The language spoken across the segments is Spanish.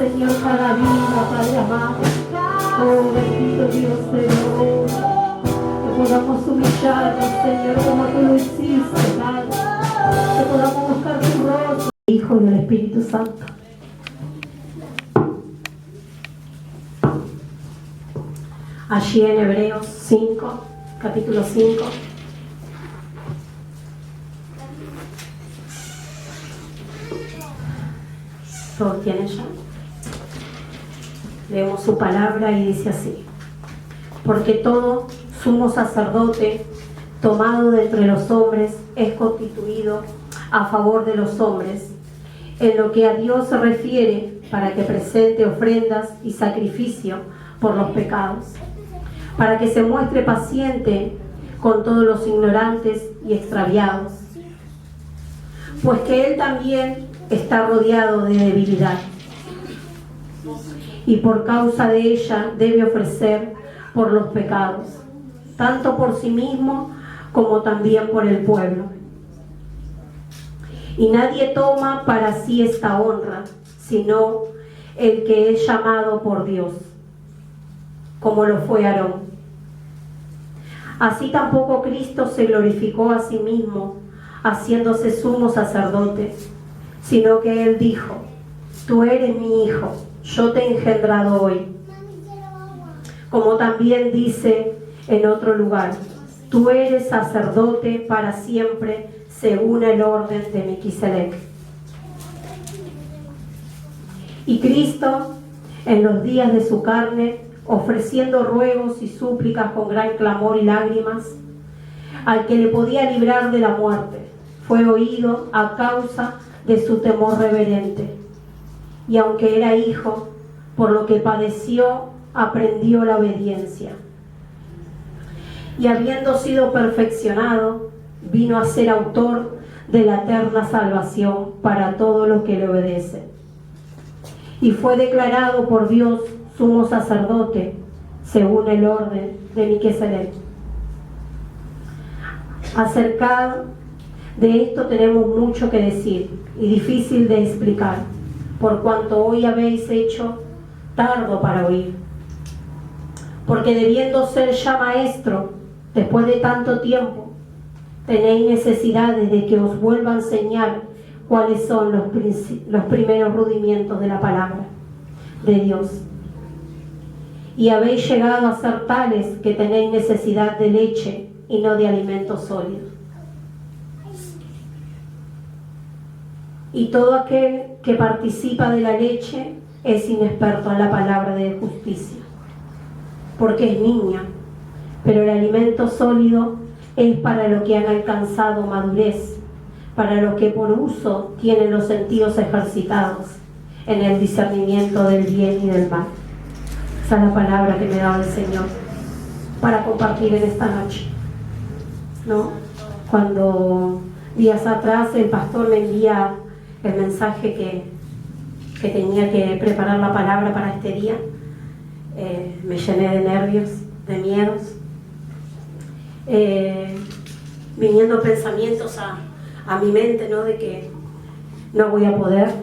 Señor, cada vida, Padre amado. Oh, bendito Dios de Dios. Que podamos humillarnos, Señor, como tú lo hiciste, Padre. Que podamos buscar tu rostro, Hijo y del Espíritu Santo. Allí en Hebreos 5, capítulo 5. ¿Todos tienen ya? Leemos su palabra y dice así: porque todo sumo sacerdote tomado de entre los hombres es constituido a favor de los hombres, en lo que a Dios se refiere, para que presente ofrendas y sacrificio por los pecados, para que se muestre paciente con todos los ignorantes y extraviados, pues que Él también está rodeado de debilidad, y por causa de ella debe ofrecer por los pecados, tanto por sí mismo como también por el pueblo. Y nadie toma para sí esta honra, sino el que es llamado por Dios, como lo fue Aarón. Así tampoco Cristo se glorificó a sí mismo, haciéndose sumo sacerdote, sino que Él dijo: tú eres mi Hijo, yo te he engendrado hoy. Como también dice en otro lugar: tú eres sacerdote para siempre, según el orden de Melquisedec. Y Cristo, en los días de su carne, ofreciendo ruegos y súplicas con gran clamor y lágrimas, al que le podía librar de la muerte, fue oído a causa de su temor reverente. Y aunque era hijo, por lo que padeció, aprendió la obediencia. Y habiendo sido perfeccionado, vino a ser autor de la eterna salvación para todos los que le obedecen. Y fue declarado por Dios sumo sacerdote, según el orden de Melquisedec. Acerca de esto tenemos mucho que decir y difícil de explicar, por cuanto hoy habéis hecho tardo para oír. Porque debiendo ser ya maestro, después de tanto tiempo, tenéis necesidades de que os vuelva a enseñar cuáles son los primeros rudimientos de la palabra de Dios. Y habéis llegado a ser tales que tenéis necesidad de leche y no de alimento sólido. Y todo aquel que participa de la leche es inexperto en la palabra de justicia, porque es niña, pero el alimento sólido es para los que han alcanzado madurez, para los que por uso tienen los sentidos ejercitados en el discernimiento del bien y del mal. Esa es la palabra que me da el Señor para compartir en esta noche, ¿no? Cuando días atrás el pastor me envía el mensaje que tenía que preparar la palabra para este día, me llené de nervios, de miedos, viniendo pensamientos a mi mente, ¿no? De que no voy a poder,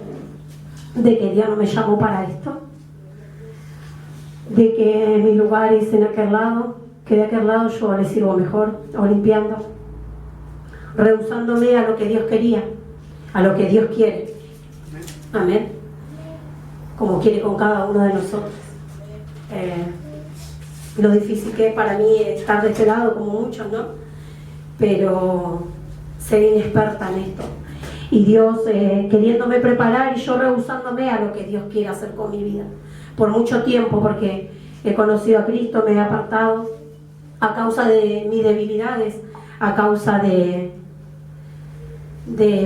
de que Dios no me llamó para esto, de que mi lugar es en aquel lado, que de aquel lado yo le sirvo mejor, o limpiando, rehusándome a lo que Dios quería, a lo que Dios quiere. Amén. Como quiere con cada uno de nosotros. Lo difícil que es para mí estar de este lado, como muchos, ¿no? Pero ser inexperta en esto. Y Dios queriéndome preparar y yo rehusándome a lo que Dios quiere hacer con mi vida. Por mucho tiempo, porque he conocido a Cristo, me he apartado a causa de mis debilidades, a causa de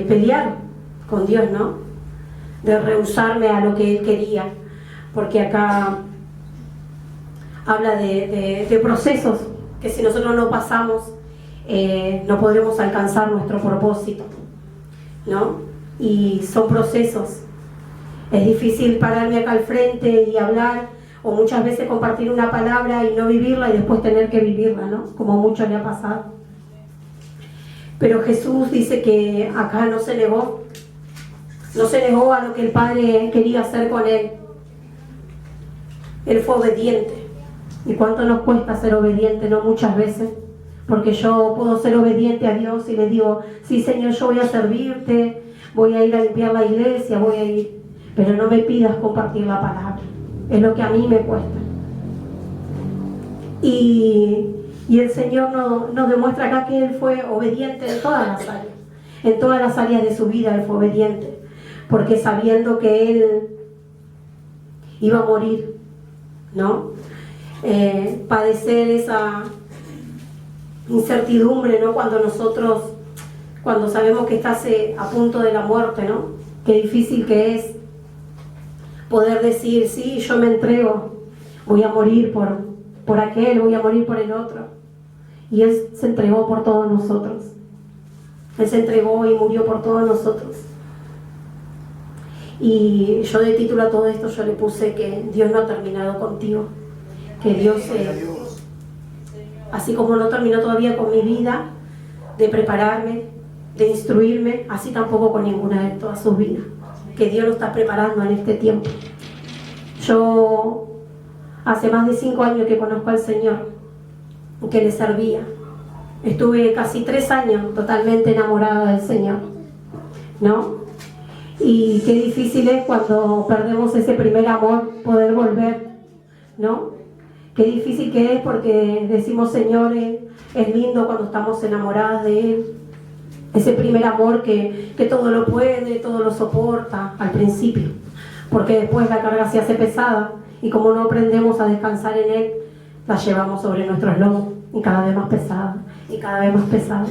pelear con Dios, ¿no? De rehusarme a lo que Él quería, porque acá habla de procesos que si nosotros no pasamos no podremos alcanzar nuestro propósito, ¿no? Y son procesos. Es difícil pararme acá al frente y hablar, o muchas veces compartir una palabra y no vivirla y después tener que vivirla, ¿no? Como mucho le ha pasado. Pero Jesús dice que acá no se negó a lo que el Padre quería hacer con Él, Él fue obediente. ¿Y cuánto nos cuesta ser obediente? No muchas veces. Porque yo puedo ser obediente a Dios y le digo, sí Señor, yo voy a servirte, voy a ir a limpiar la iglesia, voy a ir, pero no me pidas compartir la palabra. Es lo que a mí me cuesta. Y el Señor nos demuestra acá que Él fue obediente en todas las áreas. En todas las áreas de su vida Él fue obediente. Porque sabiendo que Él iba a morir, ¿no? Padecer esa incertidumbre, ¿no? Cuando sabemos que estás a punto de la muerte, ¿no? Qué difícil que es poder decir, sí, yo me entrego, voy a morir por aquel, voy a morir por el otro. Y Él se entregó por todos nosotros. Él se entregó y murió por todos nosotros. Y yo de título a todo esto yo le puse que Dios no ha terminado contigo. Que Dios, así como no terminó todavía con mi vida, de prepararme, de instruirme, así tampoco con ninguna de todas sus vidas. Que Dios lo está preparando en este tiempo. Yo hace más de 5 años que conozco al Señor, que le servía. Estuve casi 3 años totalmente enamorada del Señor, ¿no? Y qué difícil es cuando perdemos ese primer amor poder volver, ¿no? Qué difícil que es porque decimos, Señor, es lindo cuando estamos enamoradas de Él. Ese primer amor que todo lo puede, todo lo soporta al principio. Porque después la carga se hace pesada y como no aprendemos a descansar en Él, la llevamos sobre nuestros lomos y cada vez más pesada y cada vez más pesada,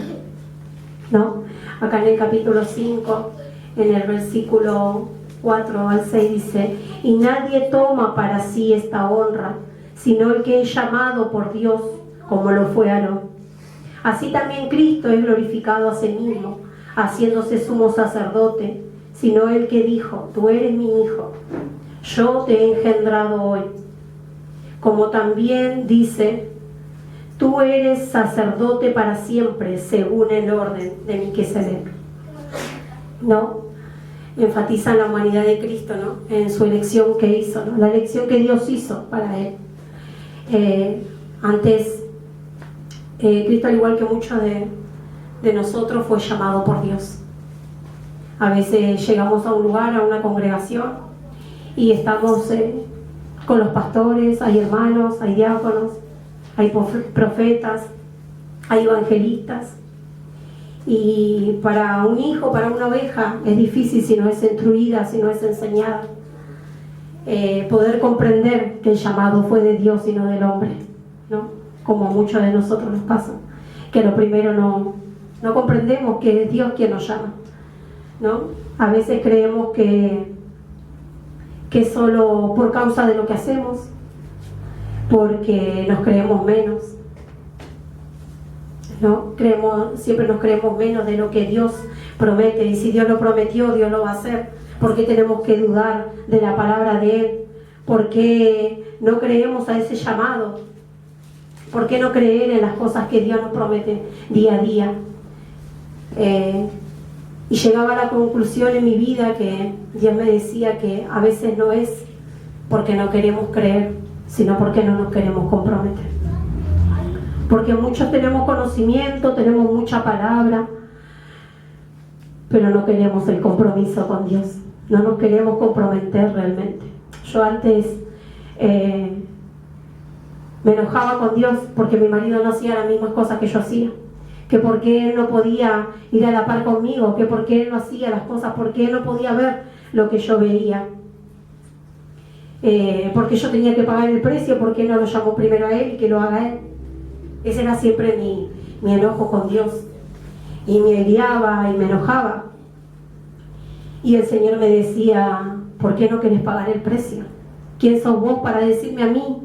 ¿no? Acá en el capítulo 5, en el versículo 4 al 6 dice: y nadie toma para sí esta honra, sino el que es llamado por Dios, como lo fue Aarón. Así también Cristo es glorificado a sí mismo, haciéndose sumo sacerdote, sino el que dijo: tú eres mi hijo, yo te he engendrado hoy. Como también dice: tú eres sacerdote para siempre, según el orden de Melquisedec. ¿No? Enfatiza en la humanidad de Cristo, ¿no? En su elección que hizo, ¿no? La elección que Dios hizo para Él. Antes, Cristo, al igual que muchos de nosotros, fue llamado por Dios. A veces llegamos a un lugar, a una congregación, y estamos con los pastores, hay hermanos, hay diáconos, hay profetas, hay evangelistas. Y para un hijo, para una oveja, es difícil si no es instruida, si no es enseñada, poder comprender que el llamado fue de Dios y no del hombre, ¿no? Como a muchos de nosotros nos pasa, que lo primero no comprendemos que es Dios quien nos llama, ¿no? A veces creemos que solo por causa de lo que hacemos, porque nos creemos menos, ¿no? Siempre nos creemos menos de lo que Dios promete, y si Dios lo prometió, Dios lo va a hacer. ¿Por qué tenemos que dudar de la palabra de Él? ¿Por qué no creemos a ese llamado? ¿Por qué no creer en las cosas que Dios nos promete día a día? Y llegaba a la conclusión en mi vida que Dios me decía que a veces no es porque no queremos creer, sino porque no nos queremos comprometer. Porque muchos tenemos conocimiento, tenemos mucha palabra, pero no queremos el compromiso con Dios. No nos queremos comprometer realmente. Yo antes me enojaba con Dios porque mi marido no hacía las mismas cosas que yo hacía. Que por qué él no podía ir a la par conmigo, que por qué él no hacía las cosas, por qué él no podía ver lo que yo veía. Porque yo tenía que pagar el precio, por qué no lo llamó primero a él y que lo haga él. Ese era siempre mi enojo con Dios. Y me odiaba y me enojaba. Y el Señor me decía: ¿por qué no querés pagar el precio? ¿Quién sos vos para decirme a mí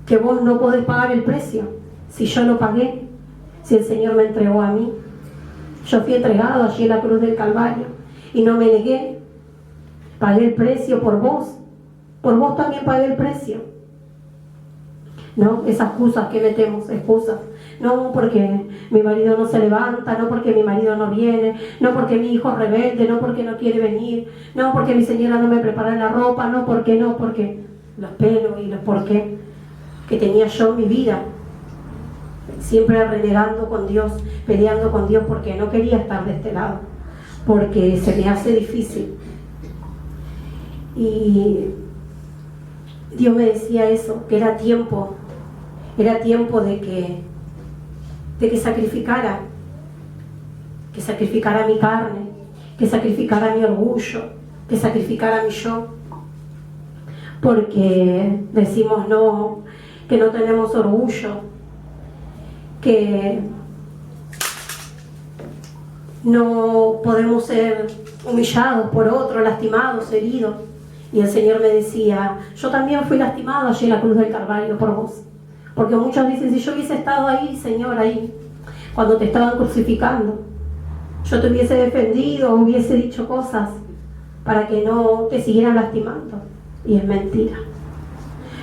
que vos no podés pagar el precio? Si yo lo pagué, si el Señor me entregó a mí. Yo fui entregado allí en la cruz del Calvario y no me negué. Pagué el precio por vos. Por vos también pagué el precio. ¿No? Esas excusas que metemos, excusas. No porque mi marido no se levanta, no porque mi marido no viene, no porque mi hijo es rebelde, no porque no quiere venir, no porque mi señora no me prepara la ropa, no porque. los pelos y los porqué que tenía yo en mi vida. Siempre renegando con Dios, peleando con Dios porque no quería estar de este lado, porque se me hace difícil. Y Dios me decía eso, que era tiempo de que sacrificara mi carne, que sacrificara mi orgullo, que sacrificara mi yo, porque decimos no, que no tenemos orgullo, que no podemos ser humillados por otro, lastimados, heridos. Y el Señor me decía, yo también fui lastimado allí en la cruz del Calvario por vos. Porque muchos dicen, si yo hubiese estado ahí, Señor, ahí, cuando te estaban crucificando, yo te hubiese defendido, hubiese dicho cosas para que no te siguieran lastimando. Y es mentira.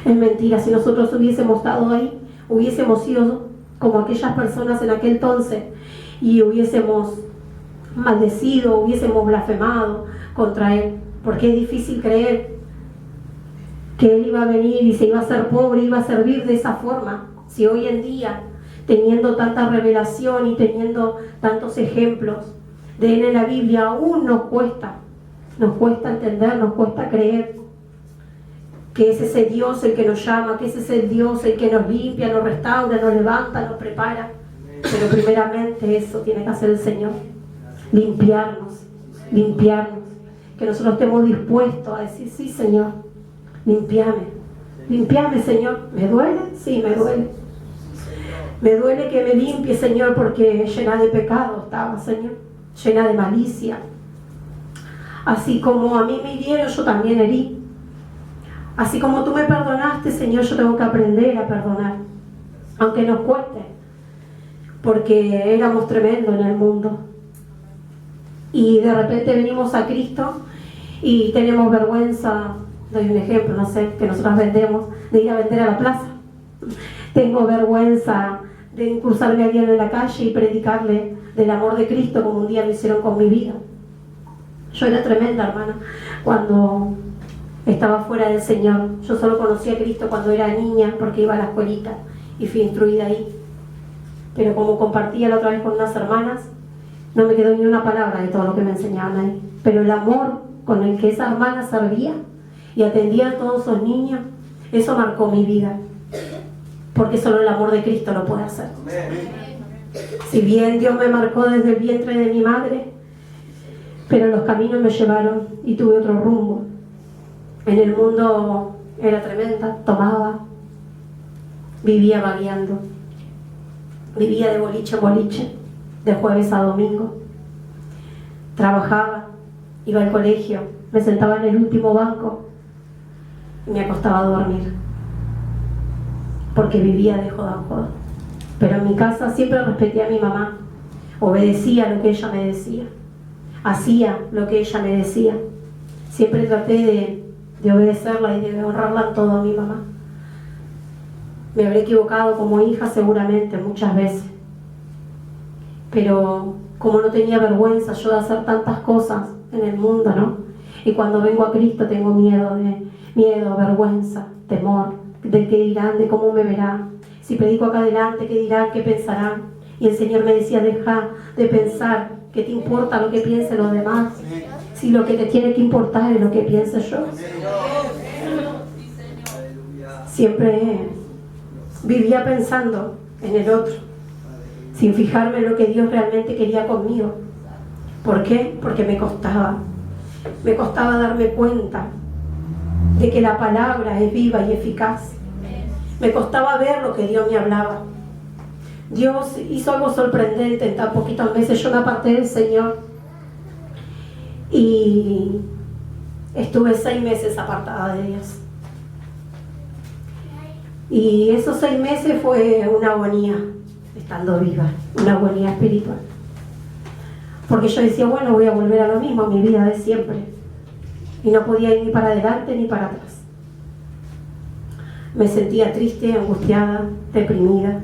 Es mentira. Si nosotros hubiésemos estado ahí, hubiésemos sido como aquellas personas en aquel entonces y hubiésemos maldecido, hubiésemos blasfemado contra Él. Porque es difícil creer que Él iba a venir y se iba a hacer pobre, iba a servir de esa forma. Si hoy en día, teniendo tanta revelación y teniendo tantos ejemplos de Él en la Biblia, aún nos cuesta entender, nos cuesta creer que es ese Dios el que nos llama, que es ese Dios el que nos limpia, nos restaura, nos levanta, nos prepara. Pero primeramente eso tiene que hacer el Señor, limpiarnos. Que nosotros estemos dispuestos a decir, sí, Señor, limpiame, Señor. ¿Me duele? Sí, me duele. Me duele que me limpie, Señor, porque llena de pecado estaba, Señor, llena de malicia. Así como a mí me hirieron, yo también herí. Así como tú me perdonaste, Señor, yo tengo que aprender a perdonar, aunque nos cueste, porque éramos tremendos en el mundo. Y de repente venimos a Cristo y tenemos vergüenza, doy un ejemplo, no sé, que nosotros vendemos, de ir a vender a la plaza. Tengo vergüenza de cruzarme a alguien en la calle y predicarle del amor de Cristo como un día lo hicieron con mi vida. Yo era tremenda, hermana, cuando estaba fuera del Señor. Yo solo conocí a Cristo cuando era niña porque iba a la escuelita y fui instruida ahí. Pero como compartía la otra vez con unas hermanas, no me quedó ni una palabra de todo lo que me enseñaban ahí. Pero el amor con el que esa hermana servía y atendía a todos esos niños, eso marcó mi vida. Porque solo el amor de Cristo lo puede hacer. Si bien Dios me marcó desde el vientre de mi madre, pero los caminos me llevaron y tuve otro rumbo. En el mundo era tremenda, tomaba, vivía vagueando, vivía de boliche en boliche, de jueves a domingo, trabajaba, iba al colegio, me sentaba en el último banco y me acostaba a dormir, porque vivía de joda en joda. Pero en mi casa siempre respeté a mi mamá, obedecía lo que ella me decía, hacía lo que ella me decía, siempre traté de obedecerla y de honrarla en todo a mi mamá. Me habré equivocado como hija seguramente muchas veces, pero como no tenía vergüenza yo de hacer tantas cosas en el mundo, ¿no? Y cuando vengo a Cristo tengo miedo, vergüenza, temor, de qué dirán, de cómo me verán. Si predico acá adelante, qué dirán, qué pensarán. Y el Señor me decía, deja de pensar, ¿qué te importa lo que piensen los demás? Si lo que te tiene que importar es lo que piense yo. Siempre vivía pensando en el otro, sin fijarme en lo que Dios realmente quería conmigo. ¿Por qué? Porque me costaba darme cuenta de que la palabra es viva y eficaz. Me costaba ver lo que Dios me hablaba. Dios hizo algo sorprendente en tan poquitos meses. Yo me aparté del Señor y estuve 6 meses apartada de Dios. Y esos 6 meses fue una agonía, estando viva, una agonía espiritual. Porque yo decía, bueno, voy a volver a lo mismo, a mi vida de siempre. Y no podía ir ni para adelante ni para atrás. Me sentía triste, angustiada, deprimida.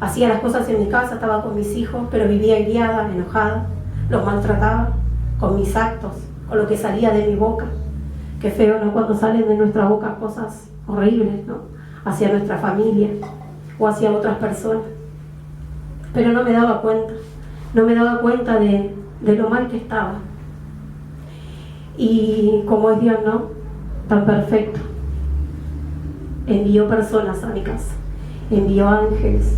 Hacía las cosas en mi casa, estaba con mis hijos, pero vivía hiriada, enojada. Los maltrataba con mis actos, con lo que salía de mi boca. Qué feo, ¿no? Cuando salen de nuestra boca cosas horribles, ¿no? Hacia nuestra familia o hacia otras personas. Pero no me daba cuenta. No me daba cuenta de lo mal que estaba. Y como es Dios, ¿no? Tan perfecto. Envió personas a mi casa. Envió ángeles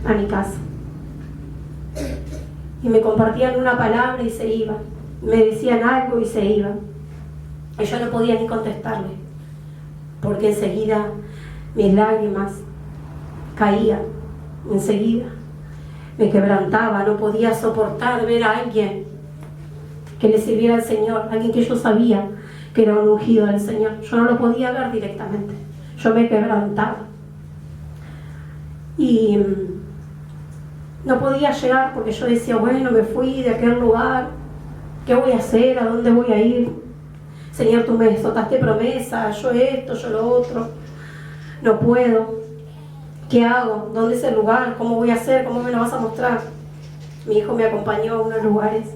a mi casa. Y me compartían una palabra y se iban. Me decían algo y se iban. Y yo no podía ni contestarle, porque enseguida mis lágrimas caían, enseguida me quebrantaba, no podía soportar ver a alguien que le sirviera al Señor, alguien que yo sabía que era un ungido del Señor. Yo no lo podía ver directamente, yo me quebrantaba. Y no podía llegar porque yo decía, bueno, me fui de aquel lugar, ¿qué voy a hacer? ¿A dónde voy a ir? Señor, tú me soltaste promesa, yo esto, yo lo otro, no puedo. ¿Qué hago? ¿Dónde es el lugar? ¿Cómo voy a hacer? ¿Cómo me lo vas a mostrar? Mi hijo me acompañó a unos lugares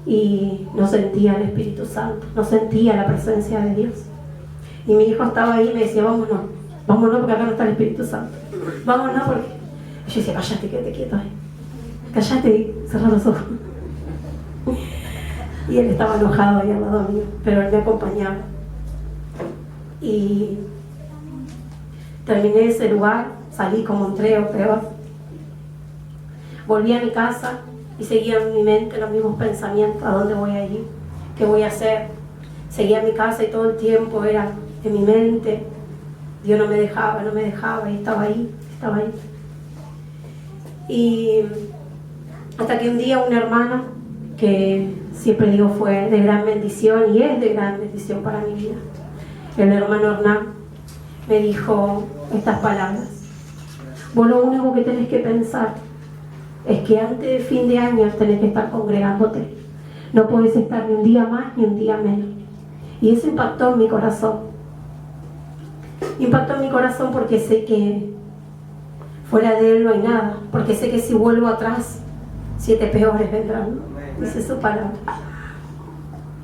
y no sentía el Espíritu Santo, no sentía la presencia de Dios. Y mi hijo estaba ahí y me decía, vámonos porque acá no está el Espíritu Santo. Vámonos porque... Y yo decía, cállate, quédate quieto ahí. Cállate y cerrá los ojos. Y él estaba enojado ahí al lado mío, pero él me acompañaba. Y terminé ese lugar, salí como entré o peor. Volví a mi casa y seguía en mi mente los mismos pensamientos, ¿a dónde voy a ir? ¿Qué voy a hacer? Seguía en mi casa y todo el tiempo era en mi mente. Dios no me dejaba y estaba ahí. Y hasta que un día un hermano, que siempre digo fue de gran bendición y es de gran bendición para mi vida, el hermano Hernán, me dijo estas palabras: vos lo único que tenés que pensar es que antes de fin de año tenés que estar congregándote, no podés estar ni un día más ni un día menos. Y eso impactó en mi corazón, porque sé que fuera de él no hay nada, porque sé que si vuelvo atrás 7 peores vendrán, ¿no? Dice su palabra.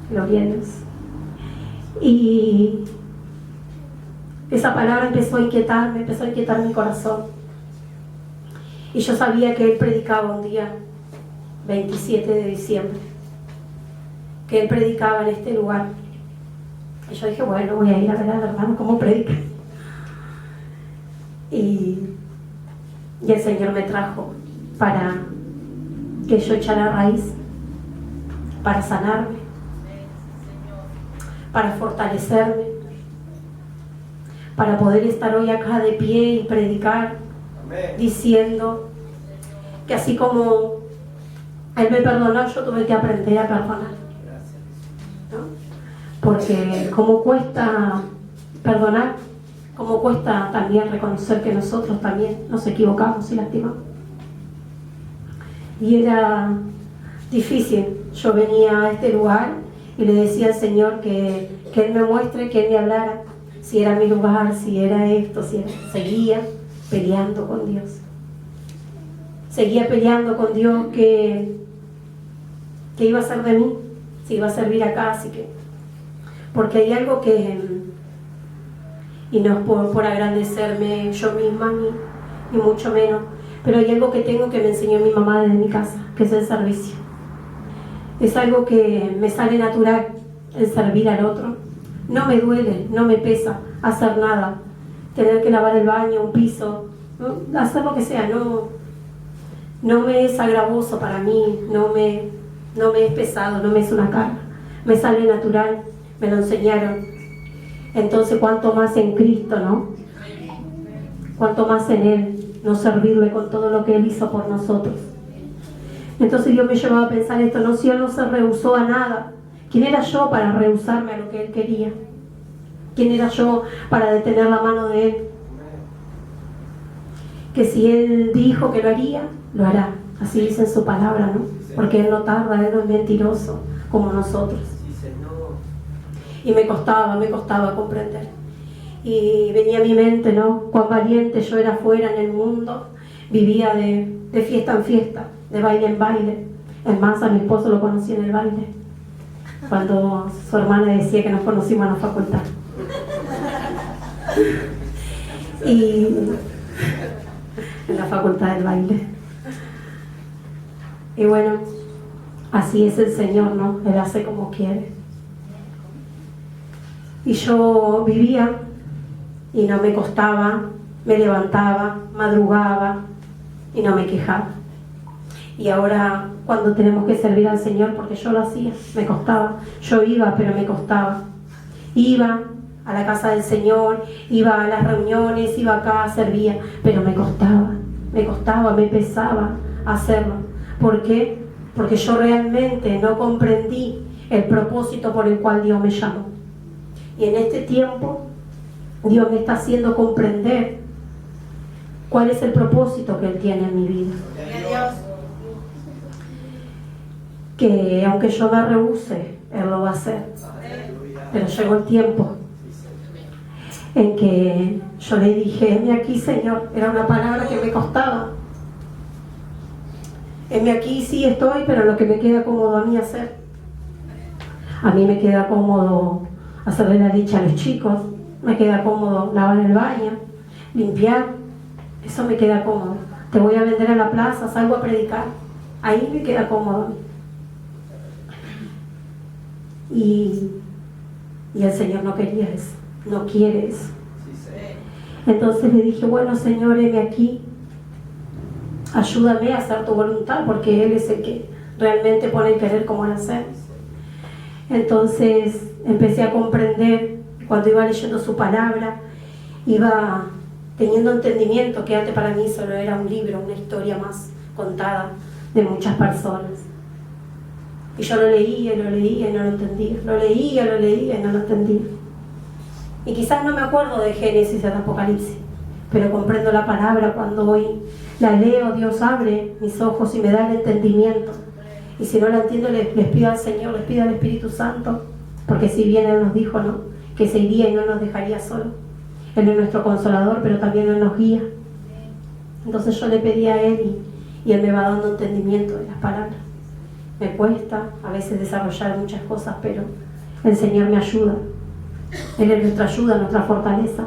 Gloria a Dios. Y esa palabra empezó a inquietar mi corazón. Y yo sabía que él predicaba un día 27 de diciembre, que él predicaba en este lugar. Y yo dije, bueno, voy a ir a ver al hermano cómo predica. Y el Señor me trajo para que yo echara raíz, para sanarme, para fortalecerme, para poder estar hoy acá de pie y predicar, diciendo que así como Él me perdonó, yo tuve que aprender a perdonar, ¿no? Porque como cuesta perdonar, como cuesta también reconocer que nosotros también nos equivocamos y lastimamos. Y era difícil. Yo venía a este lugar y le decía al Señor que Él me muestre, que Él me hablara, si era mi lugar, si era esto, si era... Seguía peleando con Dios. Seguía peleando con Dios que iba a ser de mí, si iba a servir acá, así que... Porque hay algo que... Y no es por agrandecerme yo misma, ni mucho menos, pero hay algo que tengo que me enseñó mi mamá desde mi casa, que es el servicio. Es algo que me sale natural, el servir al otro. No me duele, no me pesa hacer nada. Tener que lavar el baño, un piso, ¿no? Hacer lo que sea, no me es agravoso para mí, no me es pesado, no me es una carga. Me sale natural, me lo enseñaron. Entonces, cuánto más en Cristo, ¿no? Cuánto más en Él, no servirle con todo lo que Él hizo por nosotros. Entonces Dios me llevaba a pensar esto, no, si Él no se rehusó a nada, ¿quién era yo para rehusarme a lo que Él quería? ¿Quién era yo para detener la mano de Él? Que si Él dijo que lo haría, lo hará. Así dice en su palabra, ¿no? Porque Él no tarda, Él no es mentiroso como nosotros. Y me costaba comprender. Y venía a mi mente, ¿no? Cuán valiente yo era fuera en el mundo. Vivía de fiesta en fiesta, de baile en baile. Es más, a mi esposo lo conocí en el baile. cuando su hermana decía que nos conocimos en la facultad. Y en la facultad del baile. Y bueno, así es el Señor, ¿no? Él hace como quiere. Y yo vivía y no me costaba, me levantaba, madrugaba y no me quejaba. Y ahora cuando tenemos que servir al Señor, porque yo lo hacía, me costaba. Yo iba, pero me costaba. Iba a la casa del Señor, iba a las reuniones, iba acá, servía, pero me costaba, me pesaba hacerlo. ¿Por qué? Porque yo realmente no comprendí el propósito por el cual Dios me llamó. Y en este tiempo, Dios me está haciendo comprender cuál es el propósito que Él tiene en mi vida. Que aunque yo me rehúse, Él lo va a hacer. Pero llegó el tiempo en que yo le dije: heme aquí, Señor. Era una palabra que me costaba. Heme aquí, sí estoy, pero lo que me queda cómodo a mí hacer. A mí me queda cómodo hacerle la leche a los chicos, me queda cómodo lavar el baño, limpiar, eso me queda cómodo. Te voy a vender a la plaza, salgo a predicar, ahí me queda cómodo a mí. Y el Señor no quería eso, no quiere eso. Entonces le dije: bueno, Señor, heme aquí, ayúdame a hacer tu voluntad, porque Él es el que realmente pone el querer como el hacer. Entonces empecé a comprender, cuando iba leyendo su palabra, iba teniendo entendimiento, que antes para mí solo era un libro, una historia más contada de muchas personas. Y yo lo leía y no lo entendía, lo leía y no lo entendía. Y quizás no me acuerdo de Génesis y de Apocalipsis, pero comprendo la palabra cuando hoy la leo. Dios abre mis ojos y me da el entendimiento. Y si no la entiendo, les pido al Señor, les pido al Espíritu Santo, porque si bien Él nos dijo, ¿no?, que se iría y no nos dejaría solos. Él es nuestro consolador, pero también Él nos guía. Entonces yo le pedí a Él y Él me va dando entendimiento de las palabras. Me cuesta a veces desarrollar muchas cosas, pero el Señor me ayuda. Él es nuestra ayuda, nuestra fortaleza.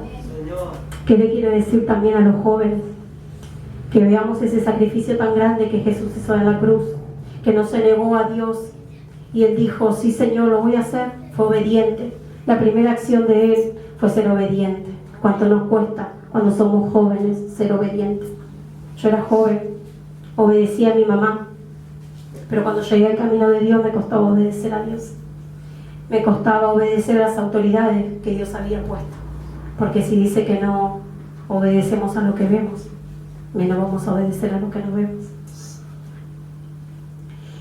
¿Qué le quiero decir también a los jóvenes? Que veamos ese sacrificio tan grande que Jesús hizo en la cruz, que no se negó a Dios y Él dijo: sí, Señor, lo voy a hacer. Fue obediente. La primera acción de Él fue ser obediente. ¿Cuánto nos cuesta cuando somos jóvenes ser obedientes? Yo era joven, obedecía a mi mamá, pero cuando llegué al camino de Dios me costaba obedecer a Dios. Me costaba obedecer a las autoridades que Dios había puesto, porque si dice que no obedecemos a lo que vemos, menos vamos a obedecer a lo que no vemos.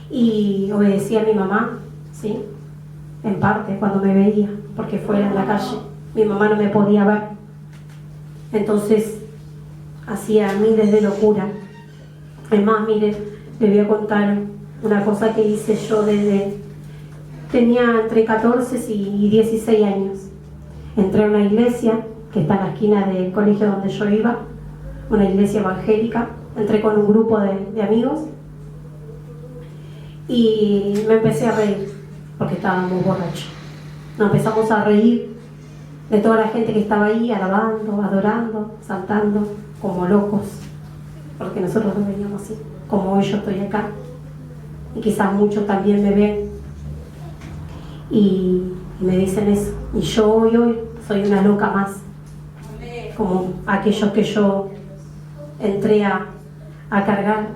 Y obedecí a mi mamá, ¿sí?, en parte, cuando me veía, porque fuera en la calle mi mamá no me podía ver. Entonces hacía miles de locuras. Además, mire, le voy a contar una cosa que hice yo tenía entre 14 y 16 años. Entré a una iglesia que está en la esquina del colegio donde yo iba, una iglesia evangélica. Entré con un grupo de amigos y me empecé a reír porque estábamos borrachos. Nos empezamos a reír de toda la gente que estaba ahí alabando, adorando, saltando como locos, porque nosotros no veníamos así, como hoy yo estoy acá, y quizás muchos también me ven y me dicen eso. Y yo hoy soy una loca más, como aquellos que yo entré a cargar,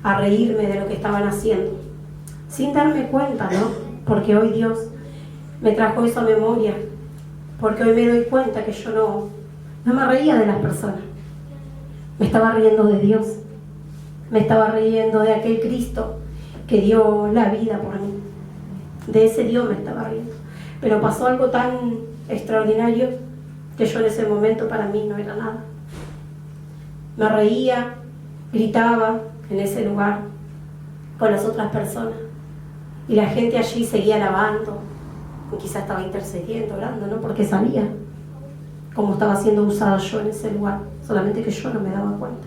a reírme de lo que estaban haciendo, sin darme cuenta, ¿no? Porque hoy Dios me trajo eso a memoria, porque hoy me doy cuenta que yo no me reía de las personas, me estaba riendo de Dios, me estaba riendo de aquel Cristo que dio la vida por mí, de ese Dios me estaba riendo. Pero pasó algo tan extraordinario que yo en ese momento para mí no era nada. Me reía, gritaba en ese lugar con las otras personas y la gente allí seguía alabando, y quizás estaba intercediendo, orando, ¿no?, porque sabía cómo estaba siendo usado yo en ese lugar, solamente que yo no me daba cuenta.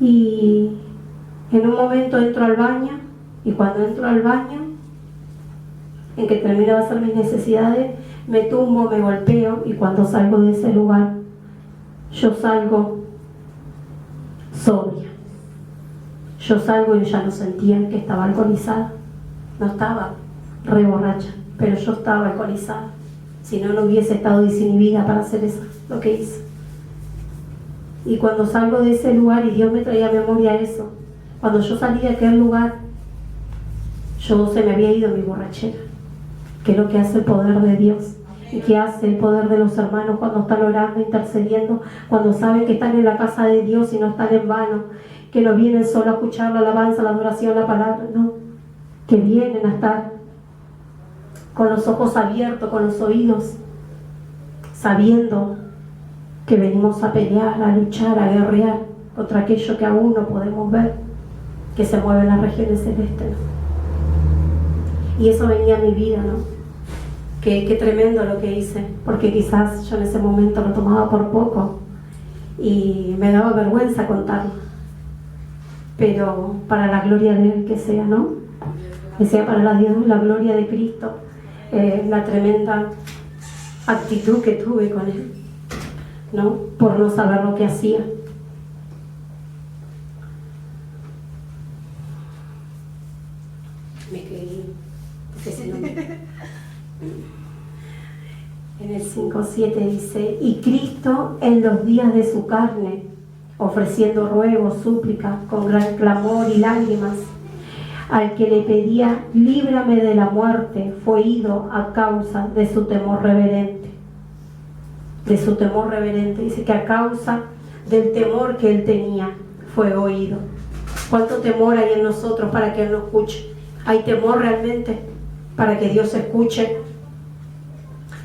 Y en un momento entro al baño, y cuando entro al baño en que termino de hacer mis necesidades, me tumbo, me golpeo, y cuando salgo de ese lugar, yo salgo sobria. Yo salgo y ya no sentía que estaba alcoholizada. No estaba re borracha, pero yo estaba alcoholizada. Si no, no hubiese estado desinhibida para hacer eso, lo que hice. Y cuando salgo de ese lugar, y Dios me traía a memoria eso, cuando yo salí de aquel lugar, se me había ido mi borrachera, que es lo que hace el poder de Dios, y que hace el poder de los hermanos cuando están orando, intercediendo, cuando saben que están en la casa de Dios y no están en vano, que no vienen solo a escuchar la alabanza, la adoración, la palabra, no, que vienen a estar con los ojos abiertos, con los oídos, sabiendo que venimos a pelear, a luchar, a guerrear contra aquello que aún no podemos ver, que se mueve en las regiones celestes, ¿no? Y eso venía a mi vida, ¿no? Qué tremendo lo que hice, porque quizás yo en ese momento lo tomaba por poco y me daba vergüenza contarlo, pero para la gloria de Él que sea, ¿no? Que sea para la gloria de Cristo, la tremenda actitud que tuve con Él, ¿no? Por no saber lo que hacía. Me escribí, porque si no en el 5:7 dice: y Cristo en los días de su carne, ofreciendo ruegos, súplicas, con gran clamor y lágrimas, al que le pedía, líbrame de la muerte, fue ido a causa de su temor reverente. De su temor reverente. Dice que a causa del temor que él tenía, fue oído. ¿Cuánto temor hay en nosotros para que Él nos escuche? ¿Hay temor realmente para que Dios escuche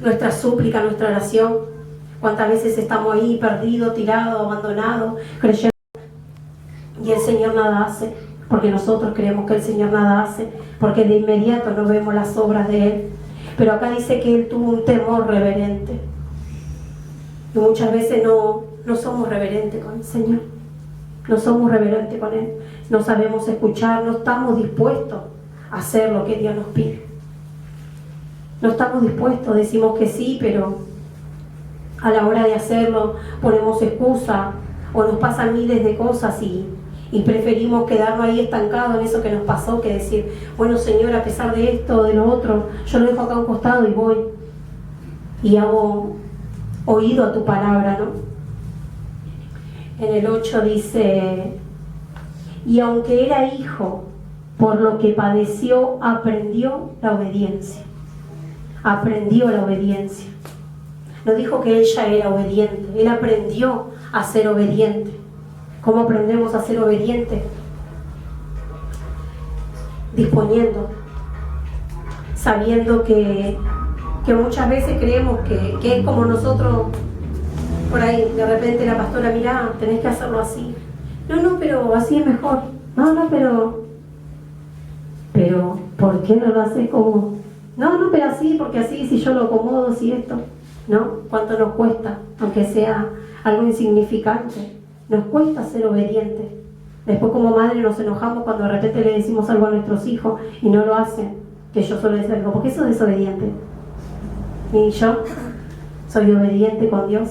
nuestra súplica, nuestra oración? ¿Cuántas veces estamos ahí perdidos, tirados, abandonados, creyendo y el Señor nada hace? Porque nosotros creemos que el Señor nada hace, porque de inmediato no vemos las obras de Él. Pero acá dice que Él tuvo un temor reverente. Y muchas veces no somos reverentes con el Señor. No somos reverentes con Él. No sabemos escuchar, no estamos dispuestos a hacer lo que Dios nos pide. No estamos dispuestos, decimos que sí, pero a la hora de hacerlo ponemos excusa o nos pasan miles de cosas y preferimos quedarnos ahí estancados en eso que nos pasó, que decir, bueno, Señor, a pesar de esto o de lo otro, yo lo dejo acá a un costado y voy y hago oído a tu palabra, ¿no? En el 8 dice: y aunque era hijo, por lo que padeció, aprendió la obediencia. Aprendió la obediencia. No dijo que él ya era obediente, él aprendió a ser obediente. ¿Cómo aprendemos a ser obedientes? Disponiendo, sabiendo que muchas veces creemos que es como nosotros, por ahí de repente la pastora, mirá, tenés que hacerlo así. No, pero así es mejor. No, pero ¿por qué no lo haces como? No, pero así, porque así, si yo lo acomodo, si esto, ¿no? ¿Cuánto nos cuesta? Aunque sea algo insignificante, nos cuesta ser obedientes. Después como madre nos enojamos cuando de repente le decimos algo a nuestros hijos y no lo hacen, que yo suelo decir algo, porque eso es desobediente. Y yo soy obediente con Dios.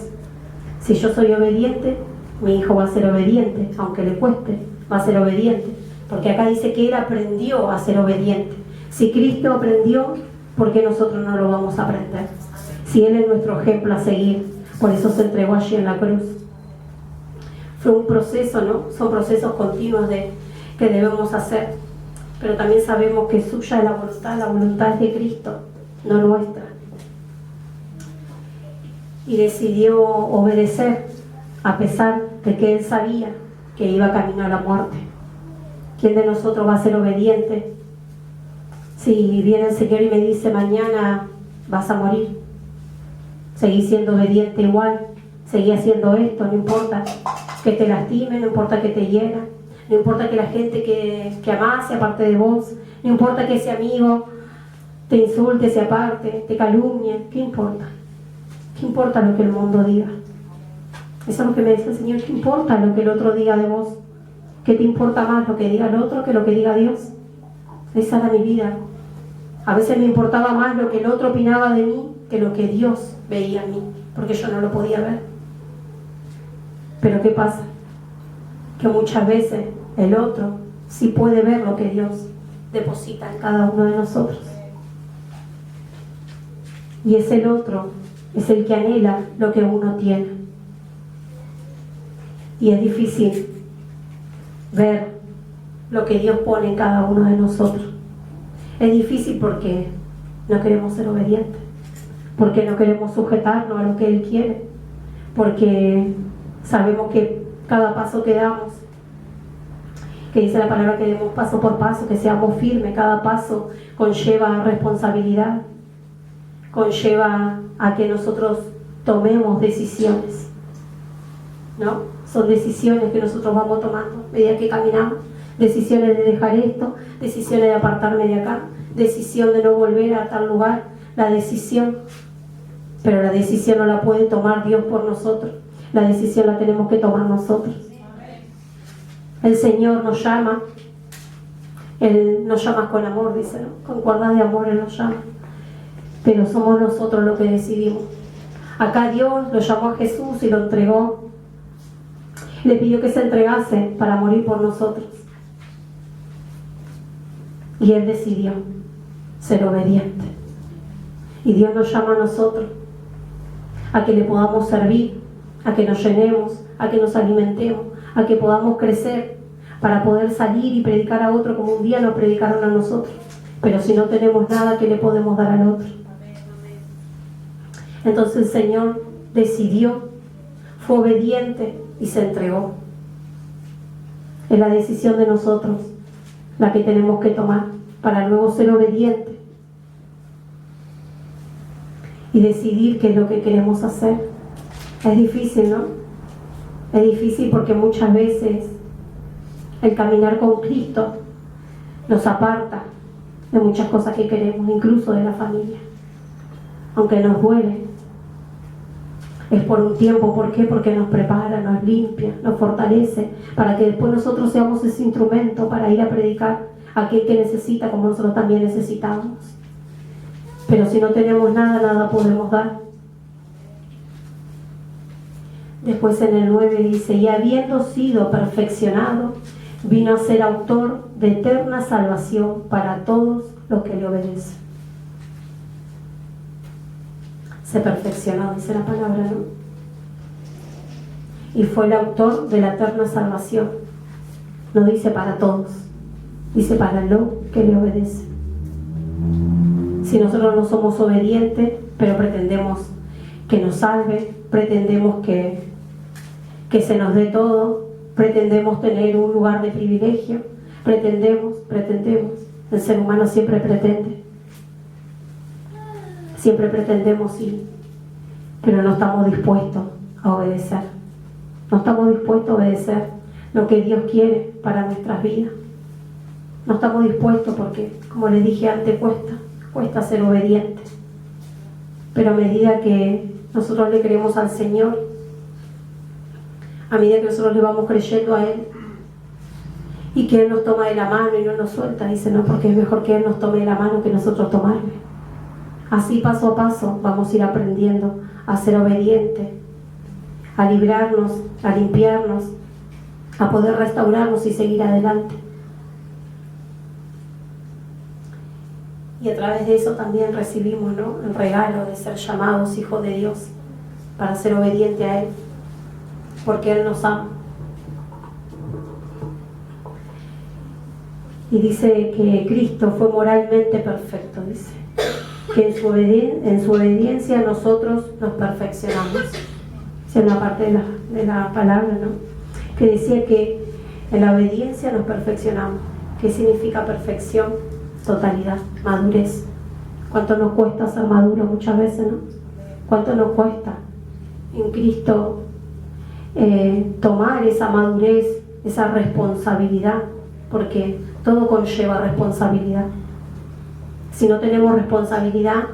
Si yo soy obediente, mi hijo va a ser obediente, aunque le cueste, va a ser obediente. Porque acá dice que Él aprendió a ser obediente. Si Cristo aprendió, ¿por qué nosotros no lo vamos a aprender? Si Él es nuestro ejemplo a seguir, por eso se entregó allí en la cruz. Fue un proceso, ¿no? Son procesos continuos que debemos hacer. Pero también sabemos que suya es la voluntad es de Cristo, no nuestra. Y decidió obedecer, a pesar de que Él sabía que iba camino a la muerte. ¿Quién de nosotros va a ser obediente? Si viene el Señor y me dice, mañana vas a morir, seguí siendo obediente igual, seguí haciendo esto, no importa que te lastime, no importa que te hiera, no importa que la gente que amás se aparte de vos, no importa que ese amigo te insulte, se aparte, te calumnie, ¿qué importa? ¿Qué importa lo que el mundo diga? Eso es lo que me dice el Señor, ¿qué importa lo que el otro diga de vos? ¿Qué te importa más lo que diga el otro que lo que diga Dios? Esa era mi vida. A veces me importaba más lo que el otro opinaba de mí que lo que Dios veía en mí, porque yo no lo podía ver. Pero ¿qué pasa? Que muchas veces el otro sí puede ver lo que Dios deposita en cada uno de nosotros. Y es el otro, es el que anhela lo que uno tiene. Y es difícil ver lo que Dios pone en cada uno de nosotros. Es difícil porque no queremos ser obedientes, porque no queremos sujetarnos a lo que Él quiere, porque sabemos que cada paso que damos, que dice la palabra que demos paso por paso, que seamos firmes, cada paso conlleva responsabilidad, conlleva a que nosotros tomemos decisiones, ¿no? Son decisiones que nosotros vamos tomando a medida que caminamos, decisiones de dejar esto, decisiones de apartarme de acá, decisión de no volver a tal lugar, la decisión, pero la decisión no la puede tomar Dios por nosotros, la decisión la tenemos que tomar nosotros. El Señor nos llama, Él nos llama con amor, dice, ¿no? Con cuerdas de amor Él nos llama, pero somos nosotros los que decidimos. Acá Dios lo llamó a Jesús y lo entregó, le pidió que se entregase para morir por nosotros, y Él decidió ser obediente. Y Dios nos llama a nosotros a que le podamos servir, a que nos llenemos, a que nos alimentemos, a que podamos crecer para poder salir y predicar a otro como un día nos predicaron a nosotros. Pero si no tenemos nada, ¿qué le podemos dar al otro? Entonces el Señor decidió, fue obediente y se entregó. Es la decisión de nosotros la que tenemos que tomar para luego ser obedientes y decidir qué es lo que queremos hacer. Es difícil, ¿no? Es difícil porque muchas veces el caminar con Cristo nos aparta de muchas cosas que queremos, incluso de la familia. Aunque nos duele, es por un tiempo. ¿Por qué? Porque nos prepara, nos limpia, nos fortalece, para que después nosotros seamos ese instrumento para ir a predicar a aquel que necesita, como nosotros también necesitamos. Pero si no tenemos nada, nada podemos dar. Después en el 9 dice: y habiendo sido perfeccionado, vino a ser autor de eterna salvación para todos los que le obedecen. Se perfeccionó, dice la palabra, ¿no? Y fue el autor de la eterna salvación. No dice para todos, dice para los que le obedecen. Si nosotros no somos obedientes, pero pretendemos que nos salve, pretendemos que se nos dé todo, pretendemos tener un lugar de privilegio, pretendemos, el ser humano siempre pretendemos sí, pero no estamos dispuestos a obedecer, no estamos dispuestos a obedecer lo que Dios quiere para nuestras vidas, no estamos dispuestos porque, como les dije antes, cuesta ser obediente, pero a medida que nosotros le creemos al Señor, a medida que nosotros le vamos creyendo a Él y que Él nos toma de la mano y no nos suelta, dice, no, porque es mejor que Él nos tome de la mano que nosotros tomarle. Así paso a paso vamos a ir aprendiendo a ser obedientes, a librarnos, a limpiarnos, a poder restaurarnos y seguir adelante. Y a través de eso también recibimos, ¿no?, el regalo de ser llamados hijos de Dios para ser obedientes a Él, porque Él nos ama. Y dice que Cristo fue moralmente perfecto, dice, que en su obediencia nosotros nos perfeccionamos. Es una parte de la palabra, ¿no?, que decía que en la obediencia nos perfeccionamos. ¿Qué significa perfección? Totalidad, madurez. ¿Cuánto nos cuesta ser maduros muchas veces, no? ¿Cuánto nos cuesta en Cristo tomar esa madurez, esa responsabilidad? Porque todo conlleva responsabilidad. Si no tenemos responsabilidad,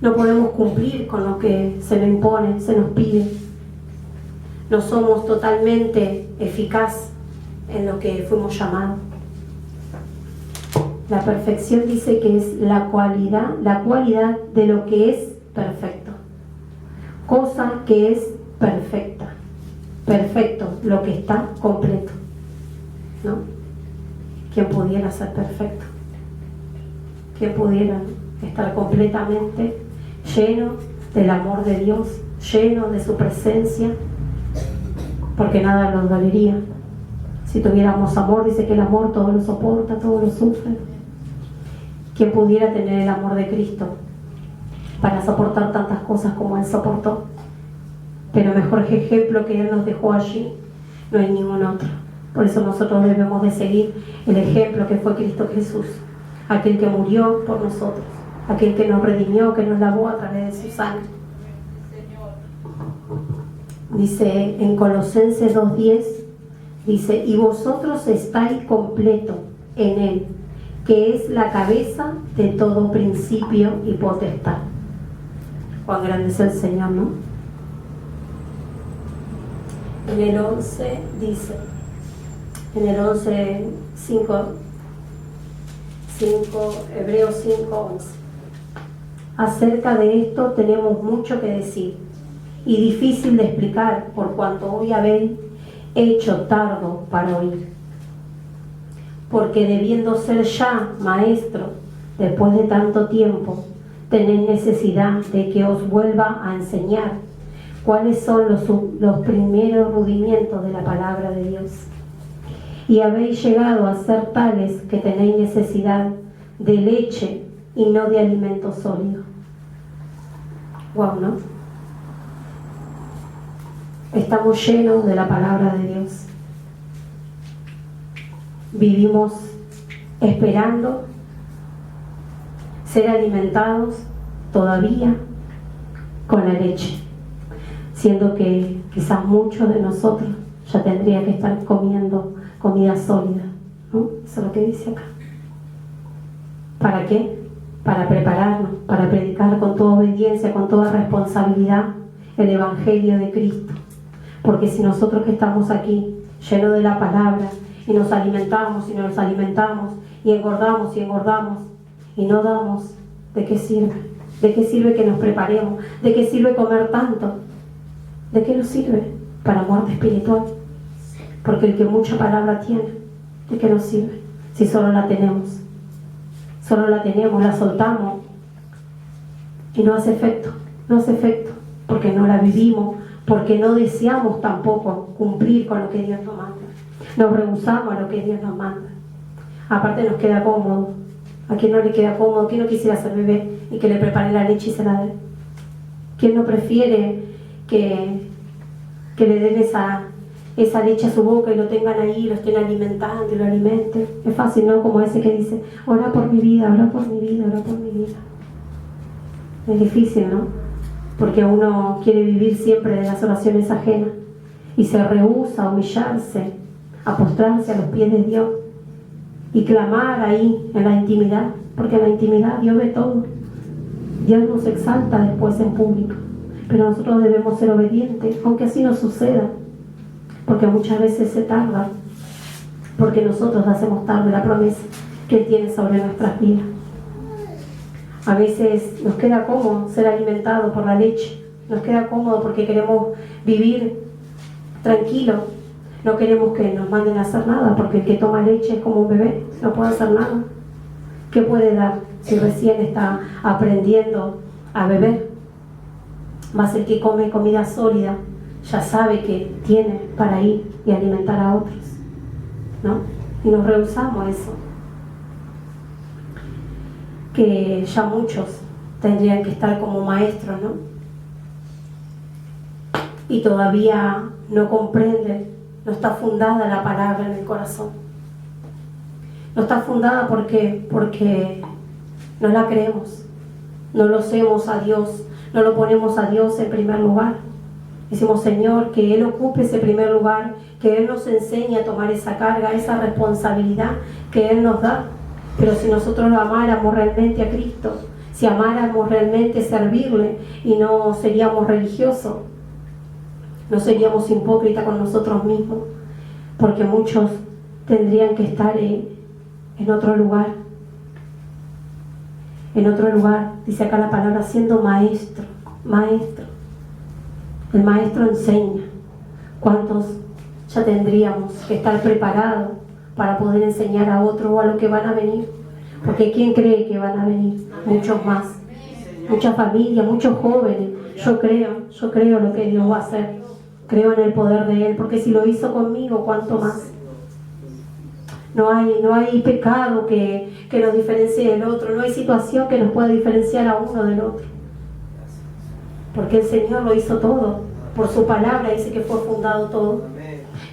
no podemos cumplir con lo que se nos impone, se nos pide. No somos totalmente eficaz en lo que fuimos llamados. La perfección dice que es la cualidad de lo que es perfecto. Cosa que es perfecta. Perfecto, lo que está completo. ¿No? ¿Quién pudiera ser perfecto? ¿Quién pudiera estar completamente lleno del amor de Dios, lleno de su presencia? Porque nada nos dolería. Si tuviéramos amor, dice que el amor todo lo soporta, todo lo sufre. ¿Quién pudiera tener el amor de Cristo para soportar tantas cosas como Él soportó? Pero mejor ejemplo que Él nos dejó allí, no hay ningún otro. Por eso nosotros debemos de seguir el ejemplo que fue Cristo Jesús, aquel que murió por nosotros, aquel que nos redimió, que nos lavó a través de su sangre. Dice en Colosenses 2:10, dice, y vosotros estáis completo en Él, que es la cabeza de todo principio y potestad. Cuán grande es el Señor, ¿no? En el 11 dice, en el 11:5, Hebreos 5:11, acerca de esto tenemos mucho que decir y difícil de explicar, por cuanto hoy habéis hecho tardo para oír. Porque debiendo ser ya maestro, después de tanto tiempo, tenéis necesidad de que os vuelva a enseñar cuáles son los primeros rudimientos de la palabra de Dios. Y habéis llegado a ser tales que tenéis necesidad de leche y no de alimento sólido. Wow, ¿no? Estamos llenos de la palabra de Dios. Vivimos esperando ser alimentados todavía con la leche, siendo que quizás muchos de nosotros ya tendría que estar comiendo comida sólida, ¿no? Eso es lo que dice acá. ¿Para qué? Para prepararnos, para predicar con toda obediencia, con toda responsabilidad el Evangelio de Cristo. Porque si nosotros que estamos aquí, llenos de la palabra, y nos alimentamos y nos alimentamos, y engordamos y no damos, ¿de qué sirve? ¿De qué sirve que nos preparemos? ¿De qué sirve comer tanto? ¿De qué nos sirve? Para muerte espiritual. Porque el que mucha palabra tiene, ¿de qué nos sirve? Si solo la tenemos. Solo la tenemos, la soltamos y no hace efecto. No hace efecto porque no la vivimos, porque no deseamos tampoco cumplir con lo que Dios nos manda. Nos rehusamos a lo que Dios nos manda. Aparte nos queda cómodo. ¿A quién no le queda cómodo? ¿Quién no quisiera ser bebé y que le prepare la leche y se la dé? ¿Quién no prefiere que le den esa leche a su boca y lo tengan ahí, lo estén alimentando y lo alimenten? Es fácil, ¿no? Como ese que dice, ora por mi vida, ora por mi vida, ora por mi vida. Es difícil, ¿no? Porque uno quiere vivir siempre de las oraciones ajenas y se rehúsa a humillarse, a postrarse a los pies de Dios y clamar ahí en la intimidad, porque en la intimidad Dios ve todo. Dios nos exalta después en público, pero nosotros debemos ser obedientes, aunque así no suceda, porque muchas veces se tarda, porque nosotros hacemos tarde la promesa que Él tiene sobre nuestras vidas. A veces nos queda cómodo ser alimentados por la leche, nos queda cómodo porque queremos vivir tranquilo. No queremos que nos manden a hacer nada, porque el que toma leche es como un bebé, no puede hacer nada. ¿Qué puede dar si recién está aprendiendo a beber? Más el que come comida sólida ya sabe que tiene para ir y alimentar a otros, ¿no? Y nos rehusamos a eso. Que ya muchos tendrían que estar como maestros, ¿no? Y todavía no comprenden. No está fundada la palabra en el corazón. No está fundada porque no la creemos. No lo hacemos a Dios. No lo ponemos a Dios en primer lugar. Decimos, Señor, que Él ocupe ese primer lugar, que Él nos enseñe a tomar esa carga, esa responsabilidad que Él nos da. Pero si nosotros lo amáramos realmente a Cristo, si amáramos realmente servirle y no seríamos religiosos, no seríamos hipócritas con nosotros mismos, porque muchos tendrían que estar en otro lugar, En otro lugar, dice acá la palabra, siendo maestro, maestro. El maestro enseña. ¿Cuántos ya tendríamos que estar preparados para poder enseñar a otro o a los que van a venir? Porque ¿quién cree que van a venir? Muchos más. Muchas familias, muchos jóvenes. Yo creo lo que Dios va a hacer. Creo en el poder de Él, porque si lo hizo conmigo, ¿cuánto más? No hay pecado que nos diferencie del otro, no hay situación que nos pueda diferenciar a uno del otro. Porque el Señor lo hizo todo, por su palabra dice que fue fundado todo.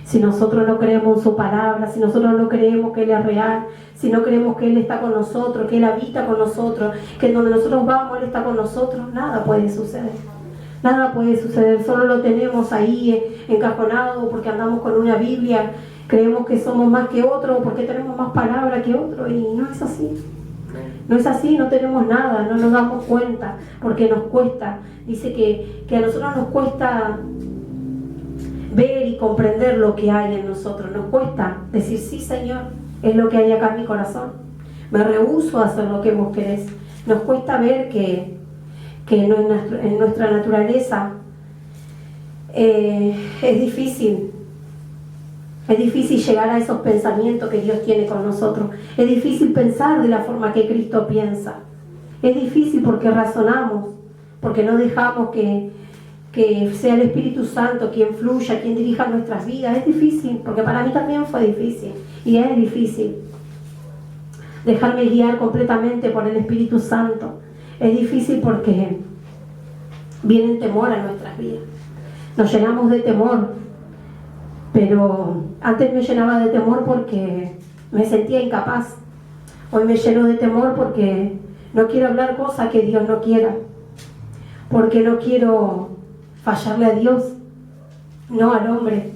Si nosotros no creemos en su palabra, si nosotros no creemos que Él es real, si no creemos que Él está con nosotros, que Él habita con nosotros, que donde nosotros vamos Él está con nosotros, nada puede suceder. Nada puede suceder, solo lo tenemos ahí encajonado porque andamos con una Biblia, creemos que somos más que otro porque tenemos más palabra que otro y no es así. No es así, no tenemos nada, no nos damos cuenta porque nos cuesta. Dice que a nosotros nos cuesta ver y comprender lo que hay en nosotros. Nos cuesta decir, sí Señor, es lo que hay acá en mi corazón. Me rehúso a hacer lo que vos querés. Nos cuesta ver que en nuestra naturaleza es difícil llegar a esos pensamientos que Dios tiene con nosotros. Es difícil pensar de la forma que Cristo piensa. Es difícil porque razonamos, porque no dejamos que sea el Espíritu Santo quien fluya, quien dirija nuestras vidas. Es difícil, porque para mí también fue difícil y es difícil dejarme guiar completamente por el Espíritu Santo. Es difícil porque viene temor a nuestras vidas. Nos llenamos de temor, pero antes me llenaba de temor porque me sentía incapaz. Hoy me lleno de temor porque no quiero hablar cosas que Dios no quiera, porque no quiero fallarle a Dios, no al hombre.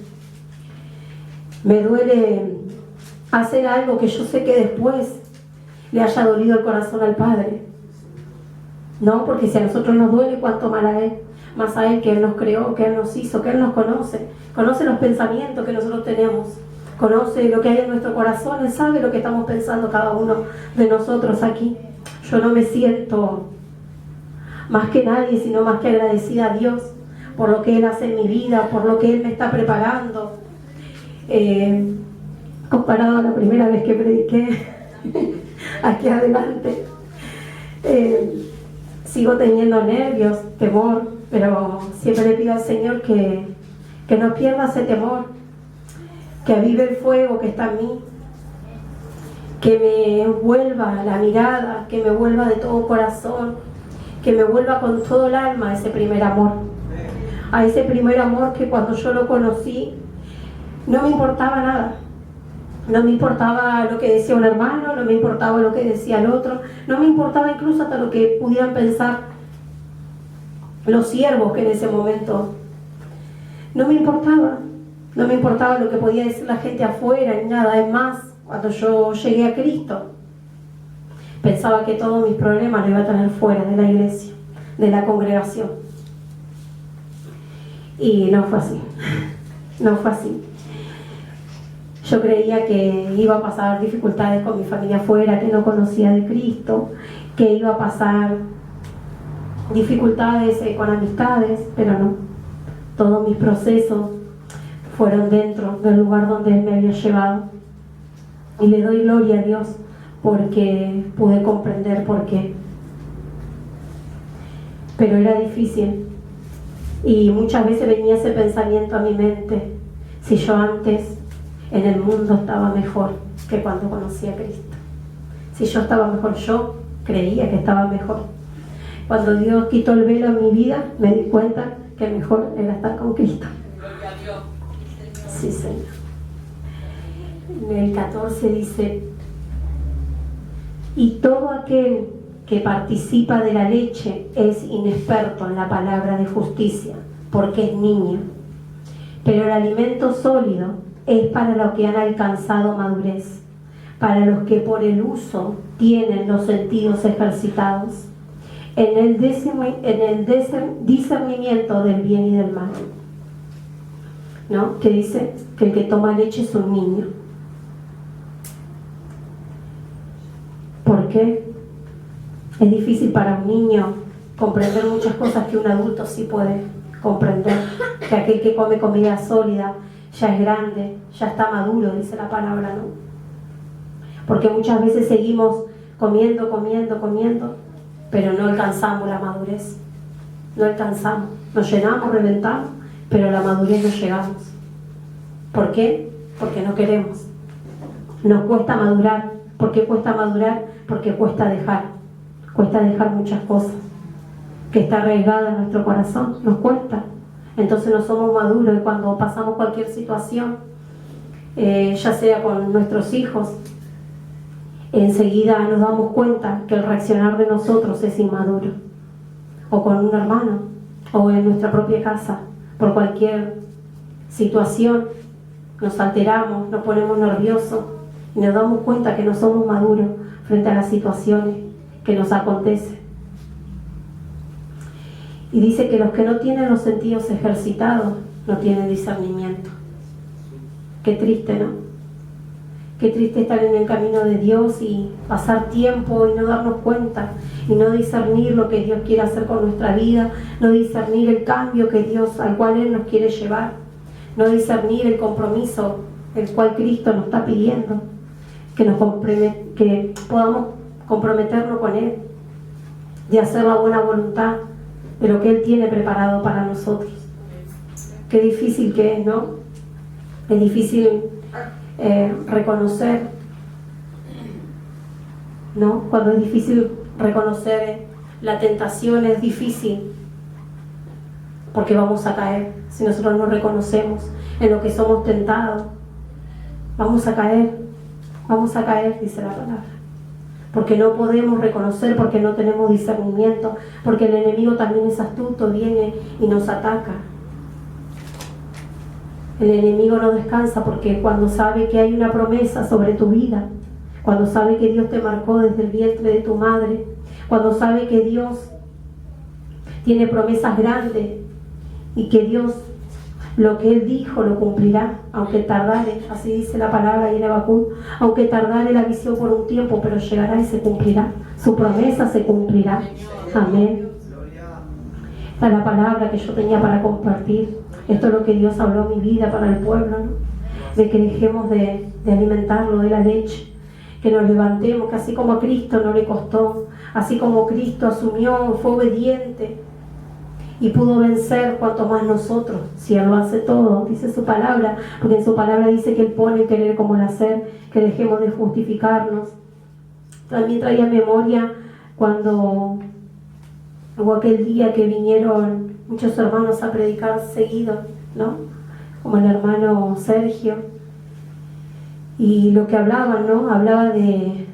Me duele hacer algo que yo sé que después le haya dolido el corazón al Padre. No, porque si a nosotros nos duele, cuánto más a Él que Él nos creó, que Él nos hizo, que Él nos conoce los pensamientos que nosotros tenemos, conoce lo que hay en nuestro corazón, Él sabe lo que estamos pensando cada uno de nosotros aquí. Yo no me siento más que nadie, sino más que agradecida a Dios por lo que Él hace en mi vida, por lo que Él me está preparando. Comparado a la primera vez que prediqué aquí adelante, sigo teniendo nervios, temor, pero siempre le pido al Señor que no pierda ese temor, que avive el fuego que está en mí, que me vuelva la mirada, que me vuelva de todo corazón, que me vuelva con todo el alma a ese primer amor, a ese primer amor que cuando yo lo conocí no me importaba nada. No me importaba lo que decía un hermano, no me importaba lo que decía el otro, no me importaba incluso hasta lo que pudieran pensar los siervos que en ese momento. No me importaba lo que podía decir la gente afuera ni nada. Es más, cuando yo llegué a Cristo, pensaba que todos mis problemas los iba a tener fuera de la iglesia, de la congregación. Y no fue así, no fue así. Yo creía que iba a pasar dificultades con mi familia afuera, que no conocía de Cristo, que iba a pasar dificultades con amistades, pero no. Todos mis procesos fueron dentro del lugar donde Él me había llevado. Y le doy gloria a Dios porque pude comprender por qué. Pero era difícil. Y muchas veces venía ese pensamiento a mi mente: si yo antes en el mundo estaba mejor que cuando conocí a Cristo. Si yo estaba mejor, yo creía que estaba mejor. Cuando Dios quitó el velo en mi vida, me di cuenta que mejor era estar con Cristo. Sí, Señor. En el 14 dice: y todo aquel que participa de la leche es inexperto en la palabra de justicia, porque es niño. Pero el alimento sólido es para los que han alcanzado madurez, para los que por el uso tienen los sentidos ejercitados, en el discernimiento del bien y del mal. ¿No? Que dice que el que toma leche es un niño. ¿Por qué? Es difícil para un niño comprender muchas cosas que un adulto sí puede comprender. Que aquel que come comida sólida ya es grande, ya está maduro, dice la palabra, ¿no? Porque muchas veces seguimos comiendo, pero no alcanzamos la madurez. No alcanzamos. Nos llenamos, reventamos, pero a la madurez no llegamos. ¿Por qué? Porque no queremos. Nos cuesta madurar. ¿Por qué cuesta madurar? Porque cuesta dejar. Cuesta dejar muchas cosas que está arraigada en nuestro corazón. Nos cuesta. Entonces no somos maduros y cuando pasamos cualquier situación, ya sea con nuestros hijos, enseguida nos damos cuenta que el reaccionar de nosotros es inmaduro. O con un hermano, o en nuestra propia casa, por cualquier situación, nos alteramos, nos ponemos nerviosos y nos damos cuenta que no somos maduros frente a las situaciones que nos acontecen. Y dice que los que no tienen los sentidos ejercitados no tienen discernimiento. Qué triste, ¿no? Qué triste estar en el camino de Dios y pasar tiempo y no darnos cuenta y no discernir lo que Dios quiere hacer con nuestra vida, no discernir el cambio que Dios, al cual Él nos quiere llevar, no discernir el compromiso el cual Cristo nos está pidiendo, que podamos comprometernos con Él, de hacer la buena voluntad de lo que Él tiene preparado para nosotros. Qué difícil que es, ¿no? Es difícil reconocer, ¿no? Cuando es difícil reconocer la tentación, es difícil porque vamos a caer. Si nosotros no reconocemos en lo que somos tentados, vamos a caer, dice la palabra. Porque no podemos reconocer, porque no tenemos discernimiento, porque el enemigo también es astuto, viene y nos ataca. El enemigo no descansa porque cuando sabe que hay una promesa sobre tu vida, cuando sabe que Dios te marcó desde el vientre de tu madre, cuando sabe que Dios tiene promesas grandes y que Dios lo que Él dijo lo cumplirá, aunque tardare, así dice la palabra ahí en Habacuc, aunque tardare la visión por un tiempo, pero llegará y se cumplirá. Su promesa se cumplirá. Amén. Esta es la palabra que yo tenía para compartir. Esto es lo que Dios habló en mi vida para el pueblo, ¿no? De que dejemos de alimentarlo de la leche, que nos levantemos, que así como a Cristo no le costó, así como Cristo asumió, fue obediente y pudo vencer, cuanto más nosotros, si Él lo hace todo, dice su palabra, porque en su palabra dice que Él pone el querer como el hacer, que dejemos de justificarnos. También traía memoria cuando hubo aquel día que vinieron muchos hermanos a predicar seguido, ¿no? Como el hermano Sergio, y lo que hablaban, ¿no? Hablaba de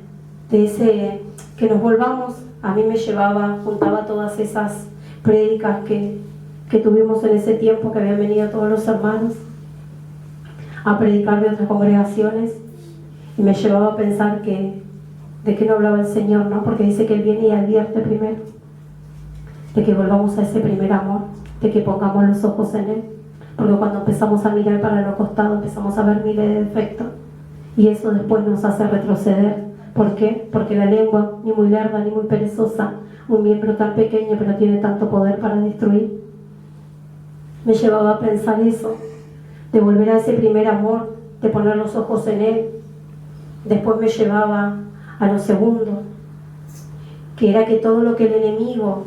ese, que nos volvamos. A mí me llevaba, juntaba todas esas prédicas que tuvimos en ese tiempo, que habían venido todos los hermanos a predicar de otras congregaciones, y me llevaba a pensar que de qué no hablaba el Señor, ¿no? Porque dice que Él viene y advierte primero, de que volvamos a ese primer amor, de que pongamos los ojos en Él, porque cuando empezamos a mirar para los costados empezamos a ver miles de defectos y eso después nos hace retroceder. ¿Por qué? Porque la lengua, ni muy larga ni muy perezosa, un miembro tan pequeño pero tiene tanto poder para destruir. Me llevaba a pensar eso, de volver a ese primer amor, de poner los ojos en Él. Después me llevaba a lo segundo, que era que todo lo que el enemigo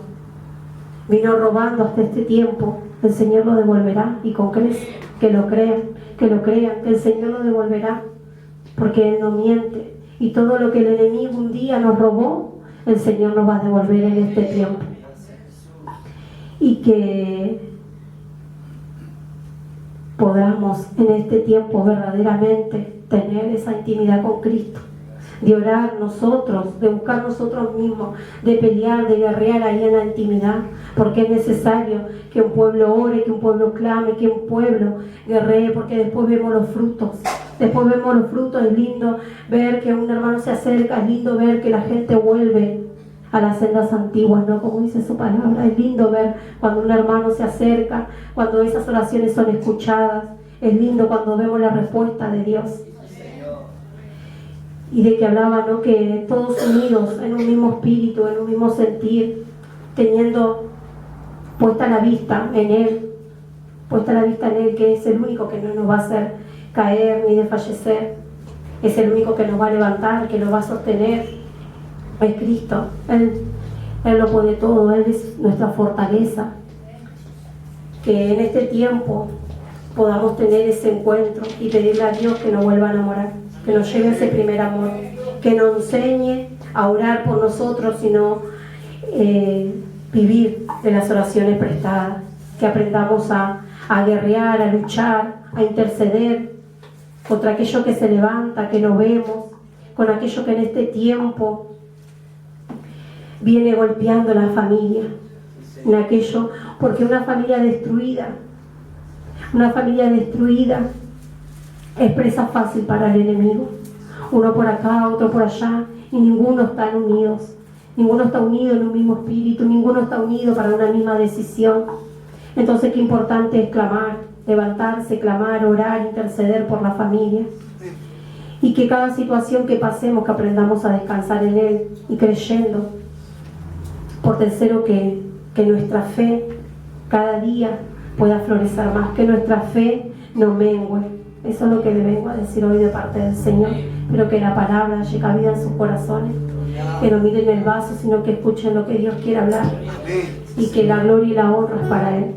vino robando hasta este tiempo, el Señor lo devolverá, y con creces, que lo crean, que el Señor lo devolverá, porque Él no miente, y todo lo que el enemigo un día nos robó, el Señor nos va a devolver en este tiempo. Y que podamos en este tiempo verdaderamente tener esa intimidad con Cristo, de orar nosotros, de buscar nosotros mismos, de pelear, de guerrear ahí en la intimidad, porque es necesario que un pueblo ore, que un pueblo clame, que un pueblo guerree, porque después vemos los frutos. Después vemos los frutos. Es lindo ver que un hermano se acerca, es lindo ver que la gente vuelve a las sendas antiguas, ¿no? Como dice su palabra, es lindo ver cuando un hermano se acerca, cuando esas oraciones son escuchadas, es lindo cuando vemos la respuesta de Dios. y de que hablaba, ¿no?, que todos unidos en un mismo espíritu, en un mismo sentir, teniendo puesta la vista en Él, que es el único que no nos va a hacer caer ni desfallecer, es el único que nos va a levantar, que nos va a sostener, es Cristo. Él lo puede todo, Él es nuestra fortaleza. Que en este tiempo podamos tener ese encuentro y pedirle a Dios que nos vuelva a enamorar, que nos lleve a ese primer amor, que nos enseñe a orar por nosotros, sino vivir de las oraciones prestadas, que aprendamos a guerrear, a luchar, a interceder contra aquello que se levanta, que no vemos, con aquello que en este tiempo viene golpeando la familia, en aquello, porque una familia destruida es presa fácil para el enemigo. Uno por acá, otro por allá, y ninguno están unidos. Ninguno está unido en un mismo espíritu, ninguno está unido para una misma decisión. Entonces, qué importante es clamar, levantarse, clamar, orar, interceder por la familia. Y que cada situación que pasemos, que aprendamos a descansar en Él y creyendo. Por tercero, que nuestra fe cada día pueda florecer más, que nuestra fe no mengue. Eso es lo que le vengo a decir hoy de parte del Señor. Pero que la palabra llegue a vida en sus corazones, que no miren el vaso, sino que escuchen lo que Dios quiere hablar, y que la gloria y la honra es para Él.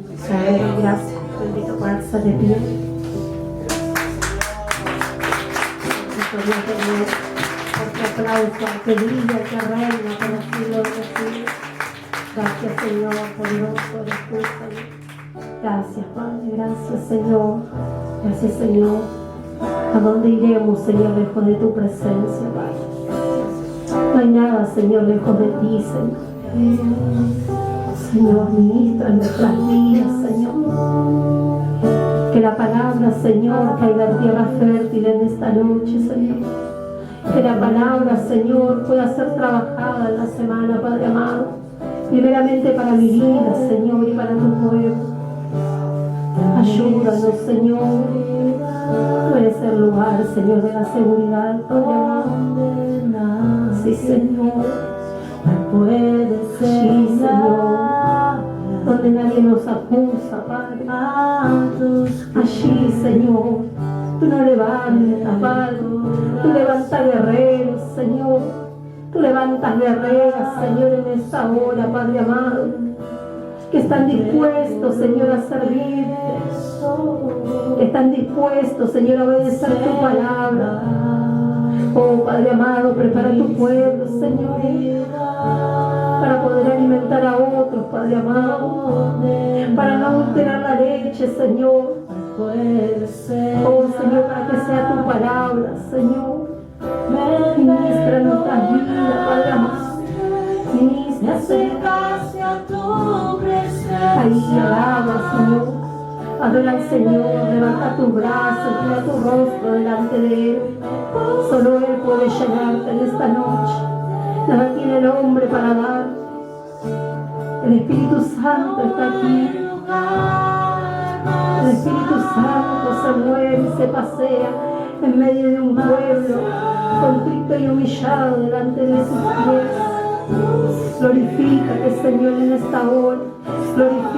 Gracias. Te invito a ponerse de pie. Porque aplauso, que brilla, que reina por los siglos de los siglos. Gracias, Señor, poderoso eres tú, Señor. Gracias, Padre, gracias, Señor. Gracias, Señor. ¿A dónde iremos, Señor, lejos de tu presencia, Padre? No hay nada, Señor, lejos de ti, Señor. Señor, ministra en nuestras vidas, Señor. Que la palabra, Señor, caiga en tierra fértil en esta noche, Señor. Que la palabra, Señor, pueda ser trabajada en la semana, Padre amado. Primeramente para mi vida, Señor, y para tu pueblo. Ayúdanos, Señor. Tú eres el lugar, Señor, de la seguridad, Padre amado. Sí, Señor. Sí, Señor. Donde nadie nos acusa, Padre. Allí, Señor. Tú no levantas, Padre. Tú levantas guerreros, Señor. Tú levantas guerreras, Señor, en esta hora, Padre amado, que están dispuestos, Señor, a servirte, que están dispuestos, Señor, a obedecer tu palabra. Oh, Padre amado, prepara tu pueblo, Señor, para poder alimentar a otros, Padre amado, para no adulterar la leche, Señor. Oh, Señor, para que sea tu palabra, Señor. Ministra nuestras vidas, Padre amado. Ministra, Señor. Ahí te alaba, Señor. Adora al Señor, levanta tus brazos, tira tu rostro delante de Él. Solo Él puede llenarte en esta noche. Nada tiene el hombre para dar. El Espíritu Santo está aquí. El Espíritu Santo se mueve y se pasea en medio de un pueblo contrito y humillado delante de sus pies. Glorifícate, Señor, en esta hora. Glorifícate.